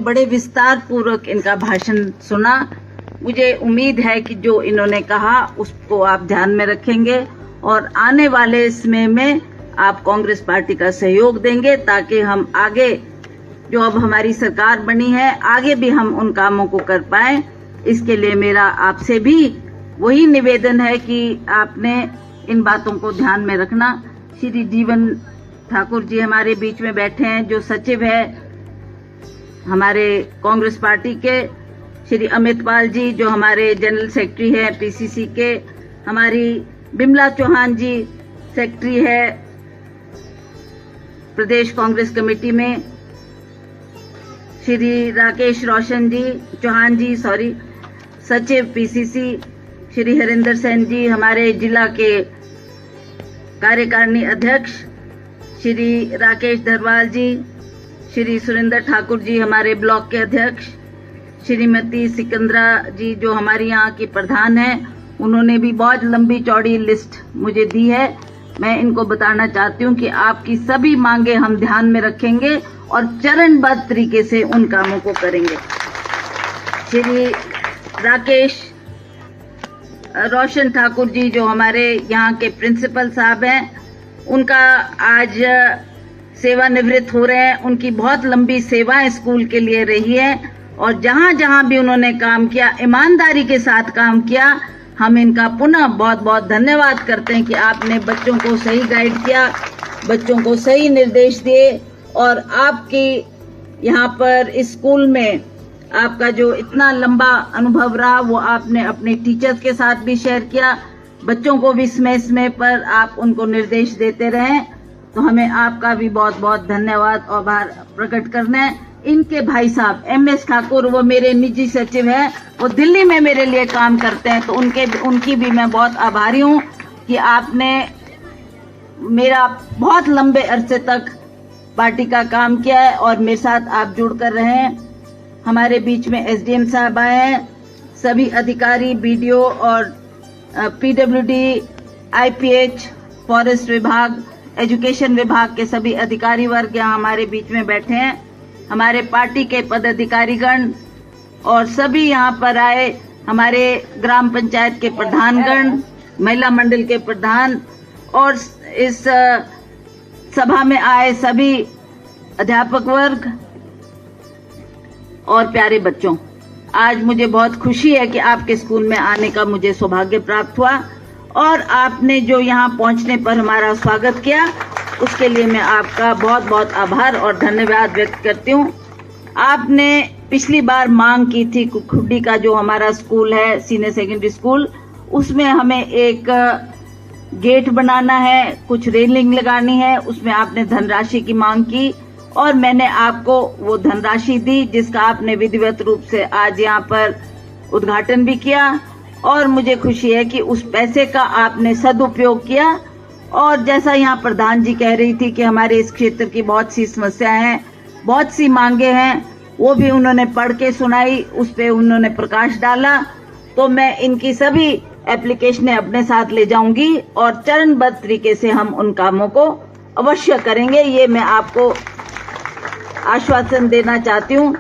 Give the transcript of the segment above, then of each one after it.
बड़े विस्तार पूर्वक इनका भाषण सुना। मुझे उम्मीद है कि जो इन्होंने कहा उसको आप ध्यान में रखेंगे और आने वाले समय में आप कांग्रेस पार्टी का सहयोग देंगे ताकि हम आगे जो अब हमारी सरकार बनी है आगे भी हम उन कामों को कर पाएं। इसके लिए मेरा आपसे भी वही निवेदन है कि आपने इन बातों को ध्यान में रखना। श्री जीवन ठाकुर जी हमारे बीच में बैठे हैं, जो सचिव है हमारे कांग्रेस पार्टी के, श्री अमित पाल जी जो हमारे जनरल सेक्रेटरी हैं पीसीसी के, हमारी बिमला चौहान जी सेक्रेटरी है प्रदेश कांग्रेस कमेटी में, श्री राकेश रोशन जी चौहान जी सचिव पीसीसी, श्री हरिंदर सेन जी हमारे जिला के कार्यकारिणी अध्यक्ष, श्री राकेश धरवाल जी, श्री सुरेंद्र ठाकुर जी हमारे ब्लॉक के अध्यक्ष, श्रीमती सिकंदरा जी जो हमारी यहाँ की प्रधान है, उन्होंने भी बहुत लंबी चौड़ी लिस्ट मुझे दी है। मैं इनको बताना चाहती हूँ कि आपकी सभी मांगे हम ध्यान में रखेंगे और चरणबद्ध तरीके से उन कामों को करेंगे। श्री राकेश रोशन ठाकुर जी जो हमारे यहाँ के प्रिंसिपल साहब हैं, उनका आज सेवानिवृत्त हो रहे हैं। उनकी बहुत लंबी सेवाएं स्कूल के लिए रही है और जहां जहां भी उन्होंने काम किया, ईमानदारी के साथ काम किया। हम इनका पुनः बहुत बहुत धन्यवाद करते हैं कि आपने बच्चों को सही गाइड किया, बच्चों को सही निर्देश दिए और आपकी यहाँ पर इस स्कूल में आपका जो इतना लंबा अनुभव रहा वो आपने अपने टीचर्स के साथ भी शेयर किया। बच्चों को भी समय पर आप उनको निर्देश देते रहें, तो हमें आपका भी बहुत बहुत धन्यवाद और आभार प्रकट करना है। इनके भाई साहब MS ठाकुर, वो मेरे निजी सचिव हैं, वो दिल्ली में मेरे लिए काम करते हैं, तो उनकी भी मैं बहुत आभारी हूँ कि आपने मेरा बहुत लंबे अरसे तक पार्टी का काम किया है और मेरे साथ आप जुड़ कर रहे हैं। हमारे बीच में SDM साहब आए हैं, सभी अधिकारी BDO और PWD, IPH, फॉरेस्ट विभाग, एजुकेशन विभाग के सभी अधिकारी वर्ग यहाँ हमारे बीच में बैठे हैं। हमारे पार्टी के पदाधिकारीगण और सभी यहाँ पर आए, हमारे ग्राम पंचायत के प्रधानगण, महिला मंडल के प्रधान और इस सभा में आए सभी अध्यापक वर्ग और प्यारे बच्चों, आज मुझे बहुत खुशी है कि आपके स्कूल में आने का मुझे सौभाग्य प्राप्त हुआ और आपने जो यहाँ पहुँचने पर हमारा स्वागत किया उसके लिए मैं आपका बहुत बहुत आभार और धन्यवाद व्यक्त करती हूँ। आपने पिछली बार मांग की थी खुड्डी का जो हमारा स्कूल है सीनियर सेकेंडरी स्कूल, उसमें हमें एक गेट बनाना है, कुछ रेलिंग लगानी है, उसमें आपने धनराशि की मांग की और मैंने आपको वो धनराशि दी जिसका आपने विधिवत रूप से आज यहाँ पर उद्घाटन भी किया और मुझे खुशी है कि उस पैसे का आपने सदुपयोग किया। और जैसा यहाँ प्रधान जी कह रही थी कि हमारे इस क्षेत्र की बहुत सी समस्याएं हैं, बहुत सी मांगे हैं, वो भी उन्होंने पढ़ के सुनाई, उस पे उन्होंने प्रकाश डाला। तो मैं इनकी सभी एप्लीकेशनें अपने साथ ले जाऊंगी और चरणबद्ध तरीके से हम उन कामों को अवश्य करेंगे, ये मैं आपको आश्वासन देना चाहती हूँ।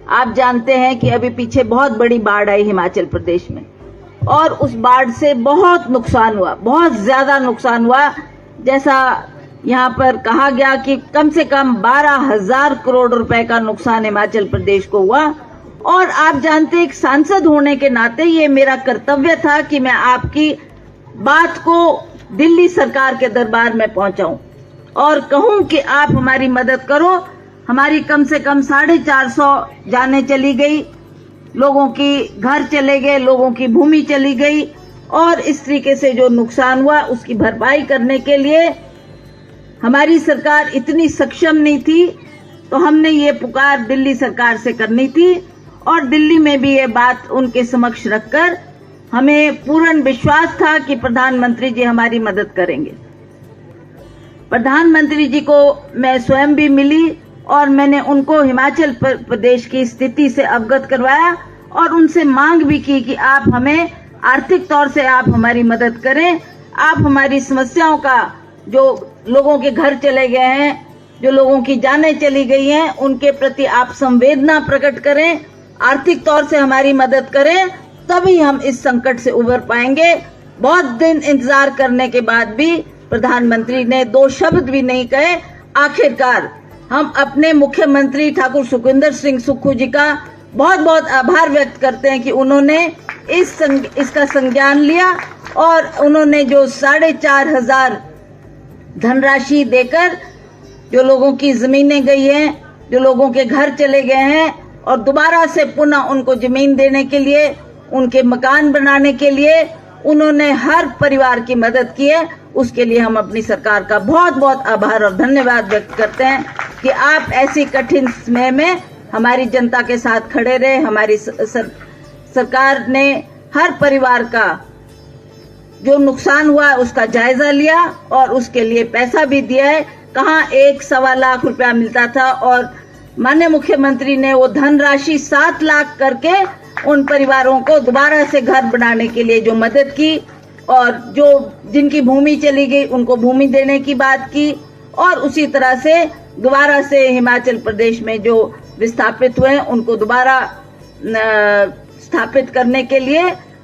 आप जानते हैं कि अभी पीछे बहुत बड़ी बाढ़ आई हिमाचल प्रदेश में और उस बाढ़ से बहुत नुकसान हुआ, बहुत ज्यादा नुकसान हुआ। जैसा यहाँ पर कहा गया कि कम से कम 12,000 करोड़ रुपए का नुकसान हिमाचल प्रदेश को हुआ और आप जानते हैं एक सांसद होने के नाते ये मेरा कर्तव्य था कि मैं आपकी बात को दिल्ली सरकार के दरबार में पहुंचाऊं और कहूं कि आप हमारी मदद करो। हमारी कम से कम 450 जाने चली गई, लोगों की घर चले गए, लोगों की भूमि चली गई और इस तरीके से जो नुकसान हुआ उसकी भरपाई करने के लिए हमारी सरकार इतनी सक्षम नहीं थी, तो हमने ये पुकार दिल्ली सरकार से करनी थी और दिल्ली में भी ये बात उनके समक्ष रखकर हमें पूर्ण विश्वास था कि प्रधानमंत्री जी हमारी मदद करेंगे। प्रधानमंत्री जी को मैं स्वयं भी मिली और मैंने उनको हिमाचल प्रदेश की स्थिति से अवगत करवाया और उनसे मांग भी की कि आप हमें आर्थिक तौर से आप हमारी मदद करें, आप हमारी समस्याओं का, जो लोगों के घर चले गए हैं, जो लोगों की जानें चली गई हैं, उनके प्रति आप संवेदना प्रकट करें, आर्थिक तौर से हमारी मदद करें, तभी हम इस संकट से उबर पाएंगे। बहुत दिन इंतजार करने के बाद भी प्रधानमंत्री ने 2 शब्द भी नहीं कहे। आखिरकार हम अपने मुख्यमंत्री ठाकुर सुखविंदर सिंह सुक्खू जी का बहुत बहुत आभार व्यक्त करते हैं कि उन्होंने इसका संज्ञान लिया और उन्होंने जो 4,500 धनराशि देकर जो लोगों की जमीनें गई हैं, जो लोगों के घर चले गए हैं, और दोबारा से पुनः उनको जमीन देने के लिए, उनके मकान बनाने के लिए उन्होंने हर परिवार की मदद की है। उसके लिए हम अपनी सरकार का बहुत बहुत आभार और धन्यवाद व्यक्त करते हैं कि आप ऐसी कठिन समय में हमारी जनता के साथ खड़े रहे। हमारी सरकार ने हर परिवार का जो नुकसान हुआ उसका जायजा लिया और उसके लिए पैसा भी दिया है। कहाँ 1-1.25 लाख रुपया मिलता था और माननीय मुख्यमंत्री ने वो धनराशि 7 लाख करके उन परिवारों को दोबारा से घर बनाने के लिए जो मदद की, और जो जिनकी भूमि चली गई उनको भूमि देने की बात की, और उसी तरह से दोबारा से हिमाचल प्रदेश में जो विस्थापित हुए उनको दोबारा स्थापित करने के लिए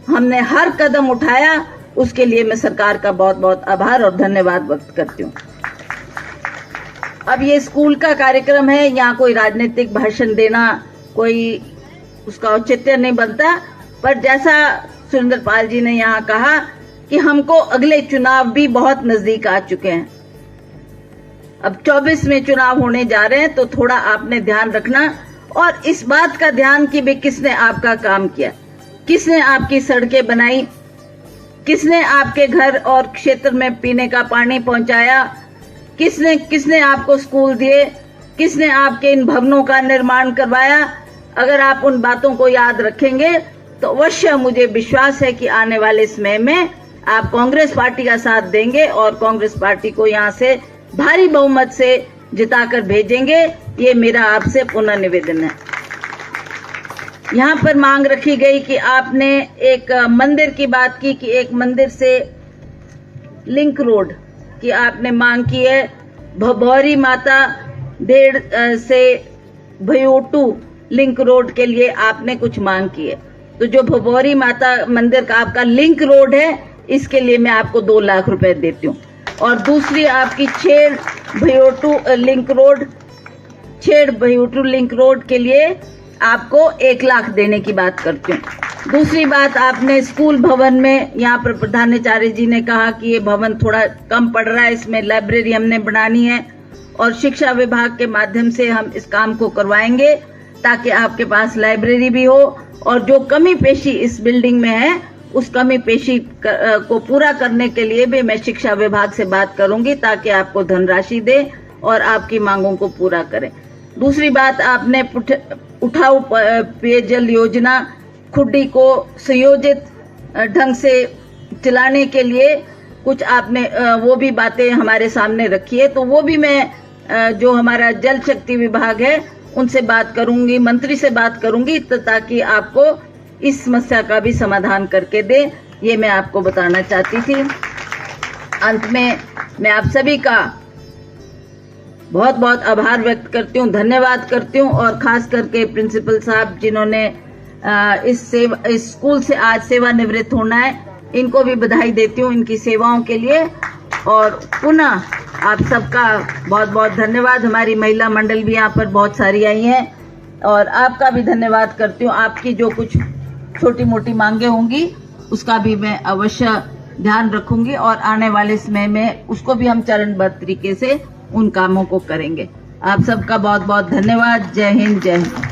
हमने हर कदम उठाया। उसके लिए मैं सरकार का बहुत बहुत आभार और धन्यवाद व्यक्त करती हूँ। अब ये स्कूल का कार्यक्रम है, यहाँ कोई राजनीतिक भाषण देना कोई उसका औचित्य नहीं बनता, पर जैसा सुरेंद्र पाल जी ने यहाँ कहा कि हमको अगले चुनाव भी बहुत नजदीक आ चुके हैं। अब 24 में चुनाव होने जा रहे हैं, तो थोड़ा आपने ध्यान रखना, और इस बात का ध्यान कि भी किसने आपका काम किया, किसने आपकी सड़कें बनाई, किसने आपके घर और क्षेत्र में पीने का पानी पहुंचाया, किसने आपको स्कूल दिए, किसने आपके इन भवनों का निर्माण करवाया। अगर आप उन बातों को याद रखेंगे तो अवश्य मुझे विश्वास है कि आने वाले समय में आप कांग्रेस पार्टी का साथ देंगे और कांग्रेस पार्टी को यहाँ से भारी बहुमत से जिताकर भेजेंगे। ये मेरा आपसे पुनः निवेदन है। यहाँ पर मांग रखी गई कि आपने एक मंदिर की बात की कि एक मंदिर से लिंक रोड की आपने मांग की है। भभौरी माता डेढ़ से भयोटू लिंक रोड के लिए आपने कुछ मांग की है। तो जो भभौरी माता मंदिर का आपका लिंक रोड है, इसके लिए मैं आपको 2 लाख रुपए देती हूँ। और दूसरी आपकी छेड़ भयोटू लिंक रोड के लिए आपको 1 लाख देने की बात करती हूँ। दूसरी बात, आपने स्कूल भवन में, यहाँ पर प्रधानाचार्य जी ने कहा कि ये भवन थोड़ा कम पड़ रहा है, इसमें लाइब्रेरी हमने बनानी है और शिक्षा विभाग के माध्यम से हम इस काम को करवाएंगे ताकि आपके पास लाइब्रेरी भी हो। और जो कमी पेशी इस बिल्डिंग में है, उस कमी पेशी को पूरा करने के लिए भी मैं शिक्षा विभाग से बात करूंगी ताकि आपको धनराशि दे और आपकी मांगों को पूरा करें। दूसरी बात, आपने उठाऊ पेयजल योजना खुड्डी को संयोजित ढंग से चलाने के लिए कुछ आपने वो भी बातें हमारे सामने रखी है। तो वो भी मैं जो हमारा जल शक्ति विभाग है उनसे बात करूंगी, मंत्री से बात करूंगी, ताकि आपको इस समस्या का भी समाधान करके दे। ये मैं आपको बताना चाहती थी। अंत में मैं आप सभी का बहुत बहुत आभार व्यक्त करती हूँ, धन्यवाद करती हूँ, और खास करके प्रिंसिपल साहब जिन्होंने इस स्कूल से आज सेवानिवृत्त होना है, इनको भी बधाई देती हूँ इनकी सेवाओं के लिए। और पुनः आप सबका बहुत बहुत धन्यवाद। हमारी महिला मंडल भी यहाँ पर बहुत सारी आई हैं और आपका भी धन्यवाद करती हूँ। आपकी जो कुछ छोटी मोटी मांगे होंगी उसका भी मैं अवश्य ध्यान रखूंगी और आने वाले समय में उसको भी हम चरणबद्ध तरीके से उन कामों को करेंगे। आप सबका बहुत बहुत धन्यवाद। जय हिंद, जय हिंद।